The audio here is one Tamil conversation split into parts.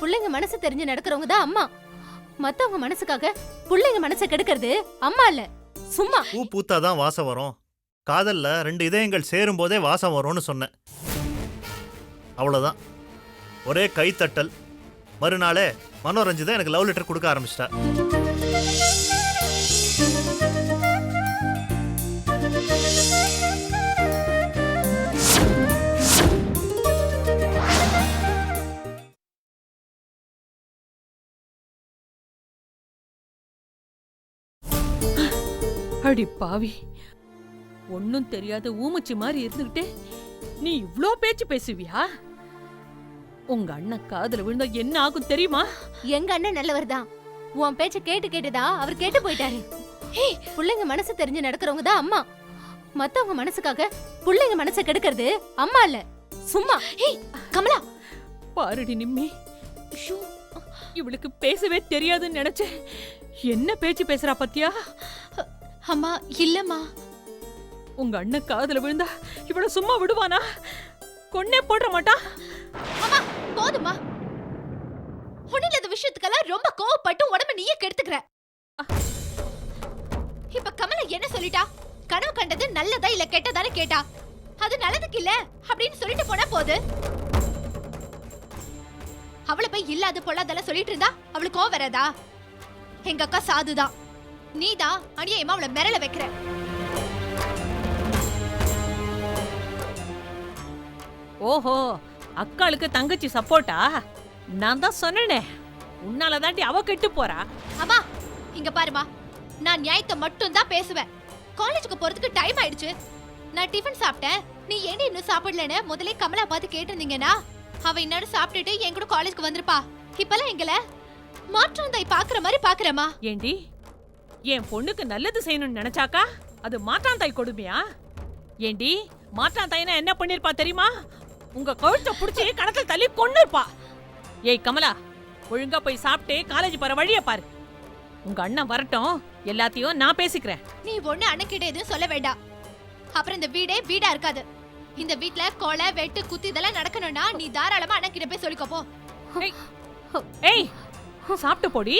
புள்ளைங்க மனசு தெரிஞ்சு நடக்கிறவங்க தான் அம்மா. மத்தவங்க மனசுக்காக புள்ளைங்க மனசை கெடுக்கிறது அம்மா இல்ல, சும்மா. பூ பூத்தாதான் வாசம் வரும். காதல்ல 2 இதயங்கள் சேரும் போதே வாசம் வரும்னு சொன்னேன். அவ்வளவுதான். ஒரே கைத்தட்டல். மறுநாளே மனோரஞ்சிதா எனக்கு லவ் லெட்டர் கொடுக்க ஆரம்பிச்சிட்டா. அடி பாவி, ஒன்னும் தெரியாத ஊமச்சி மாதிரி இருந்துகிட்டே நீ இவ்ளோ பேச்சு பேசுவியா? உங்க அண்ணன் காதுல விழுந்தா என்ன ஆகும் தெரியுமா? எங்க அண்ணன் நல்லவர் தான். உன் பேச்ச கேட்டு கேட்டுதான் அவர் கேட்டு போயிட்டாரு. புள்ளைங்க மனசு தெரிஞ்சு நடக்கிறவங்க தான் அம்மா. மத்தவங்க மனசுக்காக புள்ளைங்க மனசை கெடுக்கிறது அம்மா இல்ல, சும்மா. கமலா பாருடி நிம்மி, இவளுக்கு பேசவே தெரியாதுன்னு நினைச்சேன். என்ன பேச்சு பேசுறா பத்தியா? அம்மா இல்லம்மா. உங்க அண்ணன் காதுல விழுந்தா இவள சும்மா விடுவானா? கொன்னே போட மாட்டா? அம்மா போதுமா, ஒண்ணில்லாத விஷயத்துக்கெல்லாம் ரொம்ப கோவப்பட்டு உடம்ப நீயே கெடுத்துக்கிற. இப்ப கமலா என்ன சொல்லிட்டா? கனவு கண்டது நல்லதா இல்ல கெட்டதான்னு கேட்டா. அது நல்லதுக்கு இல்ல அப்படின்னு சொல்லிட்டு போனா போது. அவளை போய் இல்லாத பொல்லாதெல்லாம் சொல்லிட்டு இருந்தா அவளுக்கு கோவம் வராதா? எங்க அக்கா சாதுதான், நீதான் அநியாயமா அவளை மிரள வைக்கிற. ஓஹோ, அக்காளுக்கு தங்கச்சி சப்போர்ட்டா? நான் தான் சொன்னேனே, உன்னாலதாண்டி அவ கெட்டு போறா. அம்மா இங்க பாருமா, நான் நியாயத்தை மட்டும் தான் பேசுவேன். காலேஜுக்கு போறதுக்கு டைம் ஆயிடுச்சு. நான் டிஃபன் சாப்பிட்டேன், நீ ஏன் இன்னும் சாப்பிடலன்னு முதல்ல கமலா பார்த்து கேட்டிருந்தீங்கன்னா அவ இன்னும் சாப்பிட்டுட்டு என் கூட காலேஜ்க்கு வந்திருப்பா. இப்பெல்லாம் எங்கள மாற்றம் தாய் பாக்குற மாதிரி பாக்குறமா. ஏண்டி, என் பொண்ணுக்கு நல்லது செய்யணும்னு நினைச்சாக்கா அது மாற்றான் தாய் கொடுமையா? ஏண்டி, மாற்றான் தாய்னா என்ன பண்ணிருப்பா தெரியுமா? உங்க கழுத்தை புடிச்சு கணத்துல தள்ளி கொன்னுருப்பா. ஏய் கமலா, ஒழுங்கா போய் சாப்பிட்டு காலேஜ் போற வழிய பாரு. உங்க அண்ணன் வரட்டும், எல்லாத்தையும் நான் பேசிக்கிறேன். நீ ஒண்ணு அண்ணன்கிட்ட எதுவும் சொல்ல வேண்டாம். அப்புறம் இந்த வீடே வீடா இருக்காது. இந்த வீட்ல கொலை வெட்டு குத்து இதெல்லாம் நடக்கணும்னா நீ தாராளமா அண்ணன்கிட்ட போய் சொல்லிக்கோ போ. ஏய் சாப்பிட்டு போடி.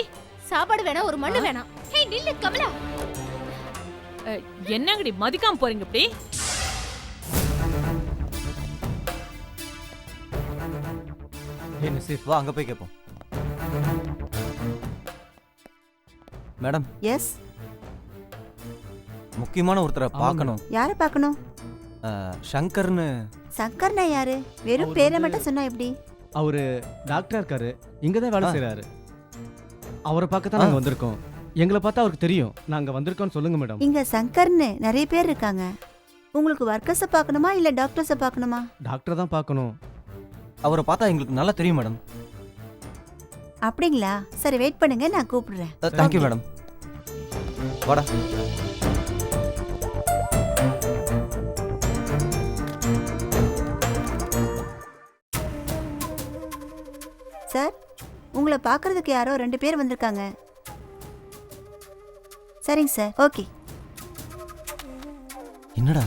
சாப்பாடு வேணா, ஒரு மண்ணு வேணாம். ஏய் நில்லு கமலா. என்னங்கடி மதிக்காம போறீங்க இப்படி? ஏய் நசீர், வா அங்க போய் கேட்போம். மேடம். எஸ். முக்கியமான ஒருத்தரை பார்க்கணும். யாரை பார்க்கணும்? சங்கர்னு. சங்கர்னா யாரு? வெறும் பேரை மட்டும் சொன்னா எப்படி? அவரு டாக்டரா இருக்காரு, இங்கதான் வேலை செய்யறாரு. அவரை பார்க்க தான் நாங்க வந்திருக்கோம். எங்களை பார்த்தா அவருக்கு தெரியும் நாங்க வந்திருக்கோம்னு சொல்லுங்க மேடம். இங்க சங்கர்னு நிறைய பேர் இருக்காங்க. உங்களுக்கு ஒர்க்கர்ஸை பார்க்கணுமா இல்ல டாக்டர்ஸை பார்க்கணுமா? டாக்டர் தான் பார்க்கணும். அவரை பார்த்தா எங்களுக்கு நல்லா தெரியும் மேடம். அப்படிங்களா? சரி வெயிட் பண்ணுங்க, நான் கூப்பிடுறேன். Thank you madam. வாடா. சார், உங்களை பார்க்கறதுக்கு யாரோ 2 பேர் வந்திருக்காங்க. சரிங்க சார், ஓகே. என்னடா?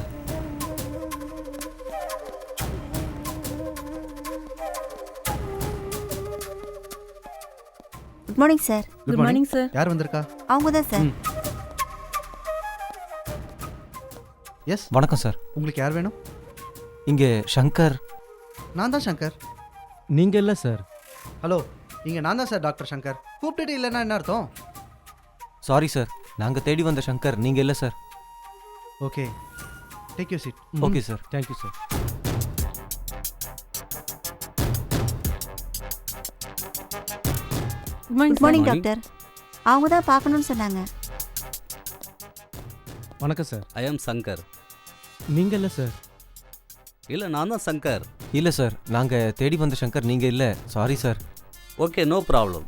Good morning sir. Good morning sir. யார் வந்திருக்கா? அவங்க தான் சார். எஸ். வணக்கம் சார். உங்களுக்கு யார் வேணும்? இங்கே சங்கர். நான் தான் சங்கர். நீங்க இல்ல சார். ஹலோ, இங்கே நான் தான் சார் டாக்டர் சங்கர். கூப்பிட்டுட்டு இல்லைன்னா என்ன அர்த்தம்? சாரி சார், நாங்க தேடி வந்த சங்கர் நீங்க இல்ல sir. Okay, take you seat. Okay sir. Thank you sir. Good morning doctor. அவங்க தான் பார்க்கணும்னு சொன்னாங்க. வணக்கம் சார். ஐ ஆம் சங்கர். நீங்க இல்ல சார். இல்லை, நான் தான் சங்கர். இல்ல சார், நாங்க தேடி வந்த சங்கர் நீங்க இல்ல. Sorry sir. Okay, no problem.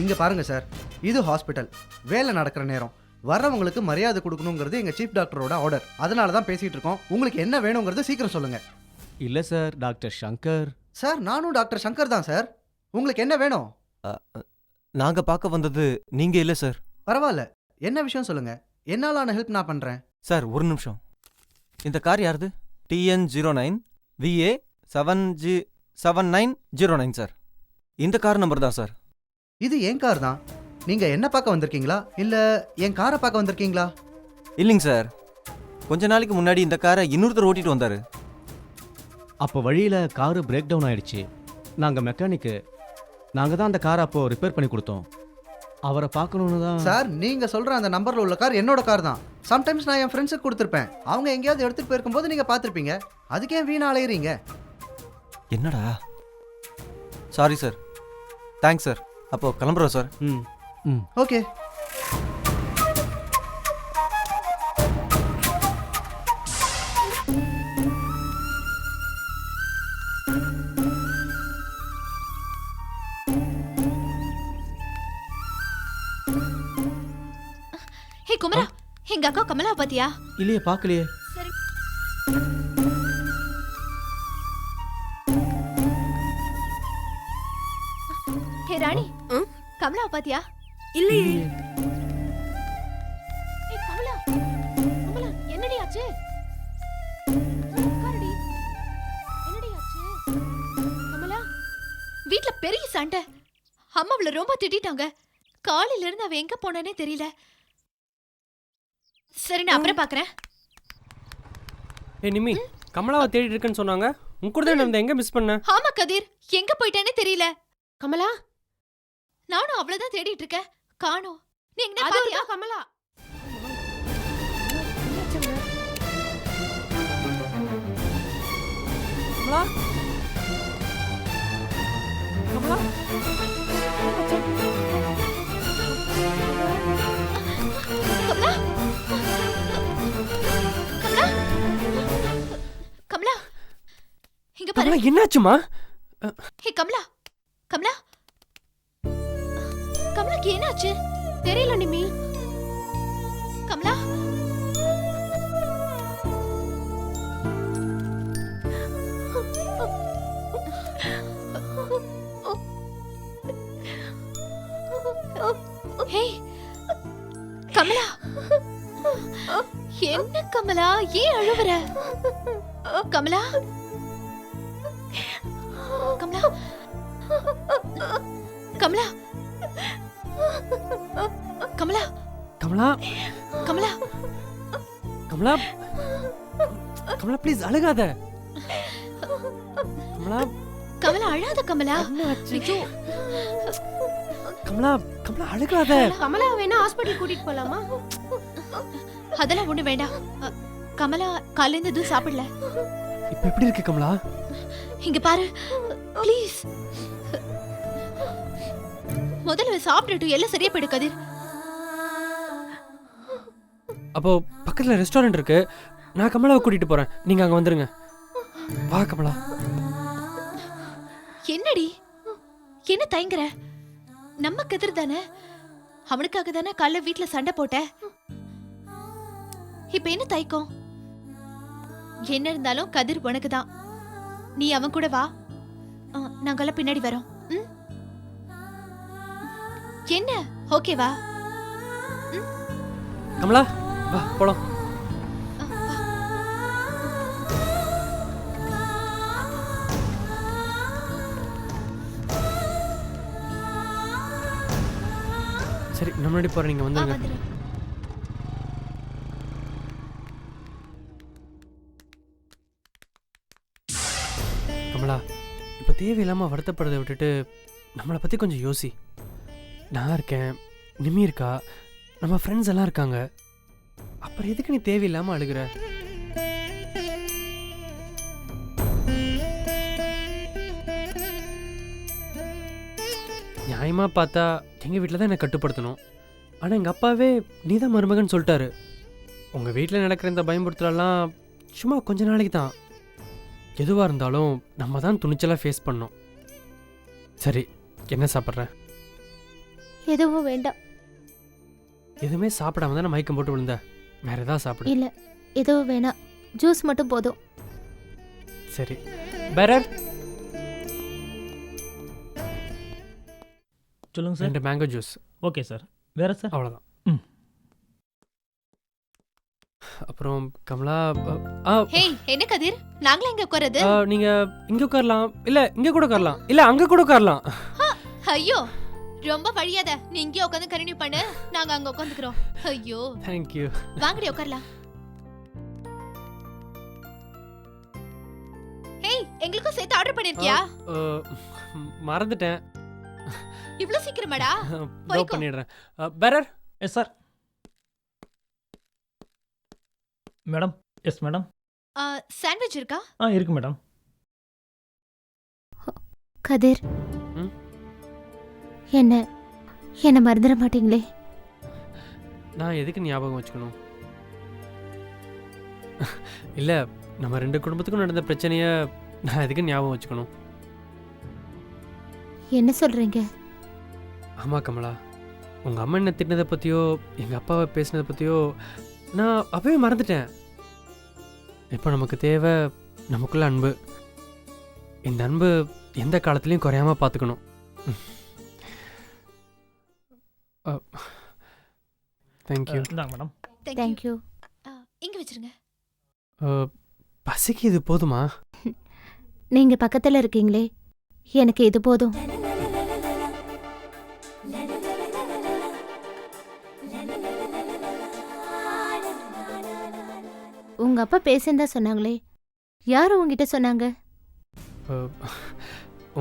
இங்கே பாருங்க சார், இது ஹாஸ்பிட்டல், வேலை நடக்கிற நேரம். வர்றவங்களுக்கு மரியாதை கொடுக்கணுங்கிறது எங்கள் சீஃப் டாக்டரோட ஆர்டர். அதனால தான் பேசிகிட்டு இருக்கோம். உங்களுக்கு என்ன வேணுங்கிறது சீக்கிரம் சொல்லுங்கள். இல்ல சார், டாக்டர் சங்கர். சார், நானும் டாக்டர் சங்கர் தான் சார். உங்களுக்கு என்ன வேணும்? நாங்க பார்க்க வந்தது நீங்க இல்ல சார். பரவாயில்ல, என்ன விஷயம் சொல்லுங்க. என்னாலான ஹெல்ப் நான் பண்றேன். சார் ஒரு நிமிஷம். இந்த கார் யாருது? TN09 VA 7909 sir. இந்த கார் நம்பர் தான் சார். இது என் கார் தான். நீங்க என்ன பார்க்க வந்திருக்கீங்களா இல்ல என் காரை பார்க்க வந்திருக்கீங்களா? இல்லைங்க சார், கொஞ்ச நாளைக்கு முன்னாடி இந்த காரை இன்னொருத்தர் ஓட்டிட்டு வந்தாரு. அப்போ வழியில் காரு பிரேக் டவுன் ஆயிடுச்சு. நாங்கள் மெக்கானிக்கு, நாங்கள் தான் அந்த காரை அப்போ ரிப்பேர் பண்ணி கொடுத்தோம். அவரை பார்க்கணுன்னு தான். சார், நீங்க சொல்ற அந்த நம்பர்ல உள்ள கார் என்னோட கார் தான். சம்டைம்ஸ் நான் என் ஃப்ரெண்ட்ஸுக்கு கொடுத்துருப்பேன். அவங்க எங்கேயாவது எடுத்துட்டு போயிருக்கும்போது நீங்க பார்த்துருப்பீங்க. அதுக்கே வீணா அலையிறீங்க. என்னடா? Sorry sir. Thanks sir. அப்போ கிளம்புறோம் சார். ம் ம் ஓகே. ஹே குமரா, எங்க அக்கா கமலா பாத்தியா? இல்லையே, பார்க்கலையே. சரி. ஹே ராணி, கமலா பாத்தியா? இல்லையே. ஏய் கமலா, கமலா என்னடி ஆச்சு? உட்காருடி. என்னடி ஆச்சு? கமலா, வீட்ல பெரிய சண்டை. அம்மா அவளை ரொம்ப திட்டிட்டாங்க. காலையில இருந்து அவ எங்க போனானே தெரியல. சரி, நான் அப்புறம் பாக்குறேன். ஏ நிம்மி, கமலாவை தேடிட்டு இருக்கேன்னு சொன்னாங்க. உன் கூட தான் நான் எங்க மிஸ் பண்ண? ஆமா கதிர், எங்க போயிட்டானே தெரியல. கமலா, நானும் அவ்வளவுதான் தேடிட்டு இருக்கேன். காணோம். நீ எங்க பாத்தியா? கமலா, கமலா, கமலா, கமலா, கமலா, கமலா, இங்க பாரு. கமலா என்னாச்சுமா? ஹே கமலா, கமலா, கமலாக்கு என்னாச்சு? தெரியல நிமி. கமலா, ஹே கமலா, என்ன கமலா, ஏன் அழுவுற? கமலா, கமலா, கமலா, கமலா, கமலா, கமலா, கமலா, கமலா ப்ளீஸ் அழுகாத. கமலா, கமலா அழாத கமலா. என்னாச்சு? ஐயோ, கமலா, கமலா அழுகாத. கமலா வேணா ஹாஸ்பிடல் கூட்டிட்டு போலாமா? அதெல்லாம் ஒண்ணு வேண்டாம். கமலா காலையில இருந்து எதுவும் சாப்பிடல. இப்ப எப்படி இருக்கு கமலா? இங்க பாரு ப்ளீஸ். முதல்ல சாப்பிட்டுட்டு எல்லாம் சரியா போயிடு கதிர். அப்போ பக்கத்துல ரெஸ்டாரண்ட் இருக்கு. நான் கமலாவை கூட்டிட்டு போறேன். நீங்க அங்க வந்துருங்க. வா கமலா. என்னடி, என்ன தயங்குற? நம்ம கதிர் தானே. அவனுக்காக தானே காலைல வீட்டுல சண்டை போட்ட. இப்ப என்ன தயக்கம்? என்ன இருந்தாலும் கதிர் உனக்கு தான். நீ அவன் கூட வா. நாங்கெல்லாம் பின்னாடி வரோம். என்ன ஓகேவா? கமலா வா போலாம். சரி, நம்ம முன்னாடி போற, நீங்க வந்துருங்க. கமலா, இப்போ தேவையில்லாமல் வருத்தப்படுறதை விட்டுட்டு நம்மளை பற்றி கொஞ்சம் யோசி. நான் இருக்கேன், நிம்மி இருக்கா, நம்ம ஃப்ரெண்ட்ஸ் எல்லாம் இருக்காங்க. அப்புறம் எதுக்கு நீ தேவையில்லாமல் அழுகிற? நியாயமாக பார்த்தா எங்கள் வீட்டில் தான் என்னை கட்டுப்படுத்தணும். ஆனால் எங்கள் அப்பாவே நீ தான் மருமகன் சொல்லிட்டாரு. உங்கள் வீட்டில் நடக்கிற இந்த பயம்படுத்தலாம் சும்மா கொஞ்ச நாளைக்கு தான். எதுவாக இருந்தாலும் நம்ம தான் துணிச்சலாக ஃபேஸ் பண்ணோம். சரி, என்ன சாப்பிட்ற? எதுவும் வேண்டாம். எதுவுமே சாப்பிடாம தானே மயக்கம் போட்டு விழுந்த. வேற ஏதாவது சாப்பிடு. இல்ல, எதுவும் வேணாம். ஜூஸ் மட்டும் போதும். சரி, பேரர். சொல்லுங்கள் sir. 2 mango juice. Okay sir. வேறு சார்? அவ்வளோதான். ம். அப்புறம் கமலா ஹேய் என்ன கதிர், நாங்களே இங்க உட்காருது? நீங்க இங்க உட்காரலாம், இல்ல இங்க கூட உட்காரலாம், இல்ல அங்க கூட உட்காரலாம். ஐயோ ரொம்ப வழியாத, நீ இங்கே உட்காந்து கண்டினியூ பண்ணு, நாங்க அங்க உட்காந்துக்கிறோம். ஐயோ Thank you. வாங்கடி உட்காரலாம். ஹேய் எங்களுக்கும் சேர்த்து ஆர்டர் பண்ணிருக்கியா? மறந்துட்டேன். இவ்ளோ சீக்கிரமாடா? இதோ போய்க்கோ. பண்ணிடுறேன். Bearer. Yes sir. Madam. Yes madam. Sandwich இருக்கா? இருக்கு மேடம். கதிர் ம்? என்ன மறந்துட மாட்டீங்களே? நான் எதுக்கு ஞாபகம் வச்சுக்கணும்? இல்ல நம்ம 2 குடும்பத்துக்கும் நடந்த பிரச்சனைய நான் எதுக்கு ஞாபகம் வச்சுக்கணும்? என்ன சொல்றீங்க? ஆமா கமலா, உங்க அம்மா என்ன திட்டினதை பத்தியோ எங்க அப்பாவை பேசினதை பத்தியோ நான் அப்பவே மறந்துட்டேன். இப்போ நமக்கு தேவை நமக்குள்ள அன்பு. இந்த அன்பு எந்த காலத்துலயும் குறையாம பார்த்துக்கணும். தேங்க்யூ. இந்தாங்க மேடம். தேங்க்யூ. இங்க வச்சிருங்க. பசிக்கு இது போதுமா? நீங்க பக்கத்துல இருக்கீங்களே, எனக்கு இது போதும். உங்க அப்பா பேசியிருந்தா சொன்னாங்களே, யாரு உங்ககிட்ட சொன்னாங்க?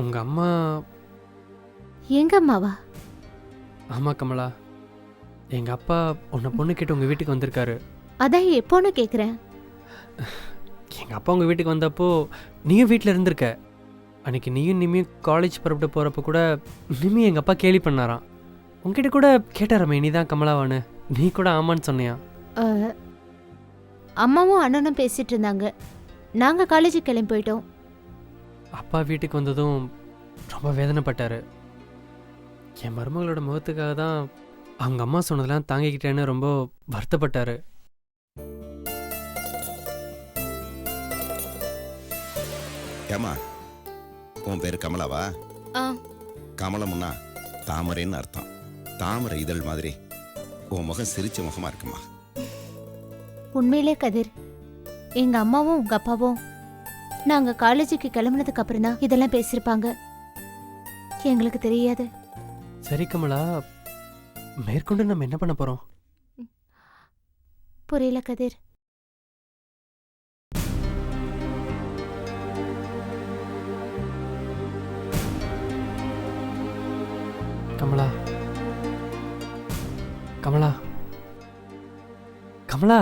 உங்க அம்மா. எங்க அம்மாவா? ஆமா கமலா, எங்க அப்பா உன்னை பொண்ணு கேட்டு உங்க வீட்டுக்கு வந்திருக்காரு. அதான் எப்போன்னு கேக்குறேன். எங்க அப்பா உங்க வீட்டுக்கு வந்தப்போ நீயும் வீட்டில் இருந்திருக்க. அன்னைக்கு நீயும் நிமியும் காலேஜ் புறப்பட்டு போறப்ப கூட நிமி எங்க அப்பா கேலி பண்ணாராம். உங்ககிட்ட கூட கேட்டாரமே, நீ தான் கமலாவான்னு. நீ கூட ஆமான்னு சொன்னியா? அம்மாவும் அண்ணனும் பேசிட்டு இருந்தாங்க. நாங்க காலேஜுக்கு கிளம்பி போயிட்டோம். அப்பா வீட்டுக்கு வந்ததும் ரொம்ப வேதனைப்பட்டாரு. என் மருமகளோட முகத்துக்காக தான் அவங்க அம்மா சொன்னதெல்லாம் தாங்கிக்கிட்டேன்னு ரொம்ப வருத்தப்பட்டாரு. ஏமா, உன் பேரு கமலாவா? கமலம்னா தாமரைன்னு அர்த்தம். தாமரை இதழ் மாதிரி உன் முகம் சிரிச்ச முகமா இருக்குமா? உண்மையிலே கதிர், எங்க அம்மாவும் உங்க அப்பாவும் நாங்க காலேஜுக்கு கிளம்புனதுக்கு அப்புறம் தான் இதெல்லாம் பேசியிருப்பாங்க. எங்களுக்கு தெரியாது. சரி கமலா, மேற்கொண்டு நம்ம என்ன பண்ண போறோம்? புரியல கதிர். கமலா, கமலா, கமலா,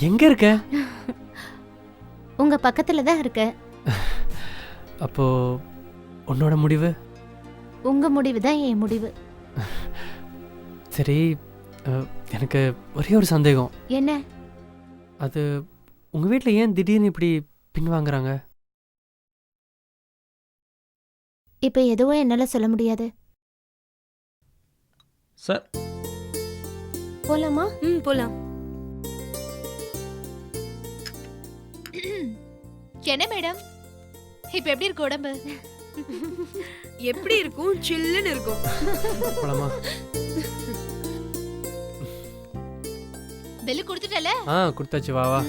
எங்க இருக்க? உங்க பக்கத்துல தான் இருக்க. அப்போ உன்னோட முடிவு? உங்க முடிவு தான் என் முடிவு. சரி, எனக்கு ஒரே ஒரு சந்தேகம். என்ன? அது உங்க வீட்டில் ஏன் திடீர்னு இப்படி பின்வாங்குறாங்க? இப்ப எதுவும் என்னால சொல்ல முடியாது. சார் போலாமா? போலாம். என்ன மேடம், இப்ப எப்படி இருக்கு உடம்பு? எப்படி இருக்கும்? சில்லுன்னு இருக்கும். போலாமா? பெல்லு கொடுத்துட்டல? கொடுத்தாச்சு. வா வா.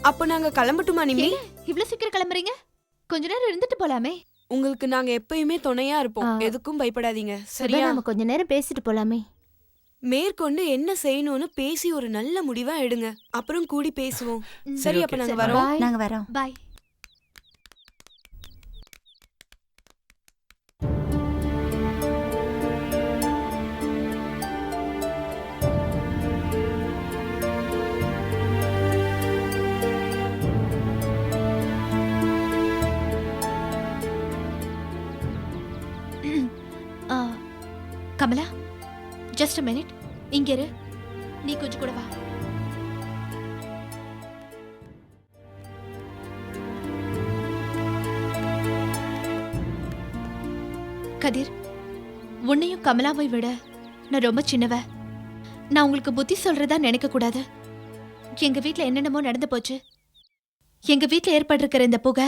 அப்ப நாங்க கிளம்பட்டுமா நிமி? இவ்ளோ சீக்கிரம் கிளம்புறீங்க? கொஞ்ச நேரம் இருந்துட்டு போலாமே. உங்களுக்கு நாங்க எப்பயுமே துணையா இருப்போம். எதுக்கும் பயப்படாதீங்க. சரியா? நம்ம கொஞ்ச நேரம் பேசிட்டு போலாமே. மேற்கொண்டு என்ன செய்யணும்னு பேசி ஒரு நல்ல முடிவா எடுங்க. அப்புறம் கூடி பேசுவோம். சரி, அப்ப நாங்க சரி, வரோம். நாங்க வரோம். Bye. Kamala, just a minute. இங்க இரு. நீ கொஞ்சம் கூட வா. கதிர், உன்னையும் கமலாவை விட நான் ரொம்ப சின்னவ. நான் உங்களுக்கு புத்தி சொல்றதா நினைக்க கூடாது. எங்க வீட்ல என்னென்னமோ நடந்து போச்சு. எங்க வீட்ல ஏற்பட்டிருக்கிற இந்த புகை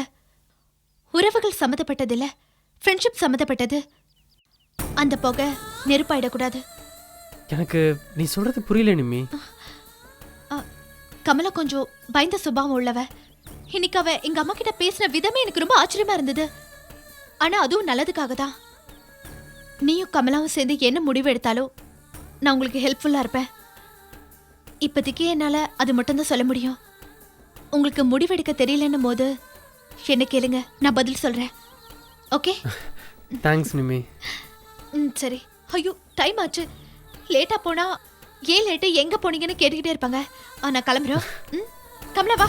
உறவுகள் சம்மந்தப்பட்டது இல்ல, ஃப்ரெண்ட்ஷிப் சம்மந்தப்பட்டது. அந்த புகை நெருப்பாயிடக்கூடாது. எனக்கு நீ சொல்றது புரியல நிம்மி. கமலா கொஞ்சம் பயந்த சுபாவம் உள்ளவ. இன்னைக்கு அவ எங்க அம்மா கிட்ட பேசின விதமே எனக்கு ரொம்ப ஆச்சரியமா இருந்தது. ஆனா அதுவும் நல்லதுக்காக தான். நீயும் கமலாவும் சேர்ந்து என்ன முடிவு எடுத்தாலும் நான் உங்களுக்கு ஹெல்ப்ஃபுல்லா இருப்பேன். இப்போதைக்கு என்னால அது மட்டும்தான் சொல்ல முடியும். உங்களுக்கு முடிவெடுக்க தெரியலன்னும் போது என்ன கேளுங்க, நான் பதில் சொல்றேன். ஓகே? தேங்க்ஸ் நிம்மி. சரி. ஐயோ, டைம் ஆச்சு. லேட்டா போனா ஏன் லேட்டு, எங்க போனீங்கன்னு கேட்டுக்கிட்டே இருப்பாங்க. நான் கிளம்புறோம். கமலா வா.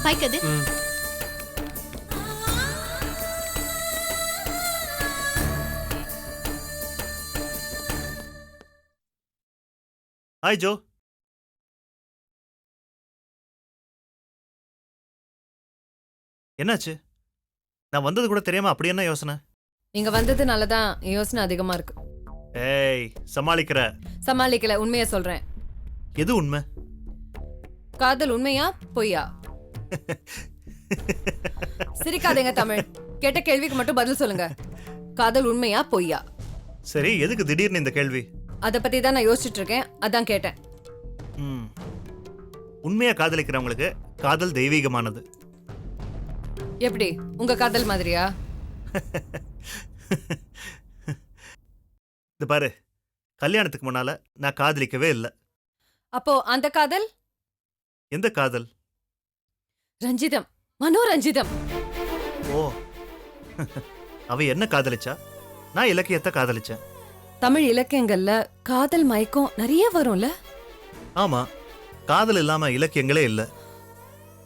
பாய் கதிர். Hi Jo. என்னாச்சு? நான் வந்தது கூட தெரியாம அப்படி என்ன யோசனை? நீங்க வந்ததுனால தான் யோசனை அதிகமா இருக்கு. ஏய், சமாளிக்கிற. சமாளிக்கல, உண்மையா சொல்றேன். எது உண்மை? காதல் உண்மையா பொய்யா? சிரிக்காதீங்க தமிழ். கேட்ட கேள்விக்கு மட்டும் பதில் சொல்லுங்க. காதல் உண்மையா பொய்யா? சரி, எதுக்கு திடீர்னு இந்த கேள்வி? அத பத்தி தான் நான் யோசிச்சுட்டு இருக்கேன், அதான் கேட்டேன். உண்மையா காதலிக்கிறவங்களுக்கு காதல் தெய்வீகமானது. எப்படி, உங்க காதல் மாதிரியா? இந்த பாரு, கல்யாணத்துக்கு முன்னால நான் காதலிக்கவே இல்லை. அப்போ அந்த காதல்? எந்த காதல்? ரஞ்சிதம், மனோரஞ்சிதம். ஓ, அவ என்ன காதலிச்சா? நான் இலக்கியத்தை காதலிச்சேன். தமிழ் இலக்கியங்கள்ல காதல் மயக்கம் நிறைய வரும்ல? ஆமா, காதல் இல்லாம இலக்கியங்களே இல்ல.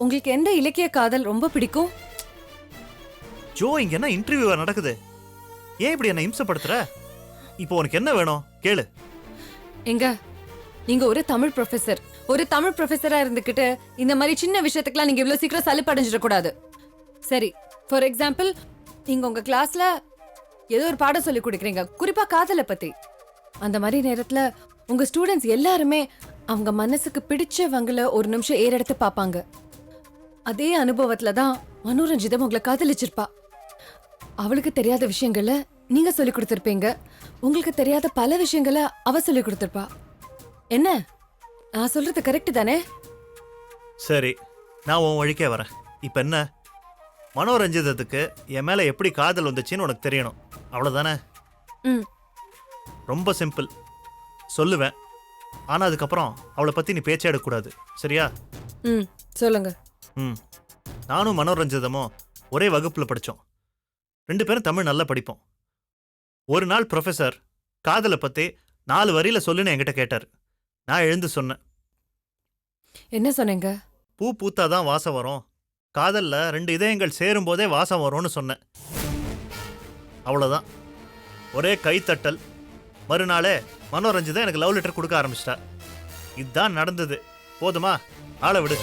உங்களுக்கு எந்த இலக்கிய காதல் ரொம்ப பிடிக்கும்? ஜோ, இங்க என்ன இன்டர்வியூ நடக்குது? ஏன் இப்படி என்ன இம்சப்படுத்துற? இப்போ உனக்கு என்ன வேணும் கேளு. எங்க நீங்க ஒரு தமிழ் ப்ரொஃபசர். ஒரு தமிழ் ப்ரொஃபசரா இருந்துகிட்டு இந்த மாதிரி சின்ன விஷயத்துக்குலாம் நீங்க இவ்வளவு சீக்கிரம் சலிப்படைஞ்சிட கூடாது. சரி, ஃபார் எக்ஸாம்பிள், நீங்க உங்க கிளாஸ்ல ஏதோ ஒரு பாடம் சொல்லி கொடுக்குறீங்க, குறிப்பா காதலை பத்தி. அந்த மாதிரி நேரத்துல உங்க ஸ்டூடெண்ட்ஸ் எல்லாருமே அவங்க மனசுக்கு பிடிச்சவங்கள ஒரு நிமிஷம் ஏறெடுத்து பார்ப்பாங்க. அதே அனுபவத்துல தான் மனோரஞ்சிதம் உங்களை காதலிச்சிருப்பா. அவளுக்கு தெரியாத விஷயங்களை நீங்க சொல்லி கொடுத்துருப்பீங்க. உங்களுக்கு தெரியாத பல விஷயங்களை அவ சொல்லி கொடுத்துருப்பா. என்ன, நான் சொல்றது கரெக்ட் தானே? சரி, நான் உன் வழிக்கே வரேன். இப்ப என்ன, மனோரஞ்சிதத்துக்கு என் மேல எப்படி காதல் வந்துச்சுன்னு உனக்கு தெரியணும், அவ்வளவுதானே? ரொம்ப சிம்பிள். சொல்லுவேன், ஆனா அதுக்கப்புறம் அவளை பத்தி நீ பேச்சே எடுக்கக்கூடாது, சரியா? சொல்லுங்க. நானும் மனோரஞ்சிதமும் ஒரே வகுப்புல படித்தோம். 2 பேரும் தமிழ் நல்லா படிப்போம். ஒரு நாள் ப்ரொஃபஸர் காதலை பத்தி 4 வரியில சொல்லுன்னு என்கிட்ட கேட்டார். நான் எழுந்து சொன்னேன். என்ன சொன்னீங்க? பூ பூத்தாதான் வாசம் வரும், காதல்ல 2 இதயங்கள் சேரும் போதே வாசம் வரும்னு சொன்னேன். அவ்வளோதான். ஒரே கைத்தட்டல். மறுநாளே மனோரஞ்சிதம் எனக்கு லவ் லெட்டர் கொடுக்க ஆரம்பிச்சிட்டா. இதுதான் நடந்தது. போதுமா? ஆளை விடு.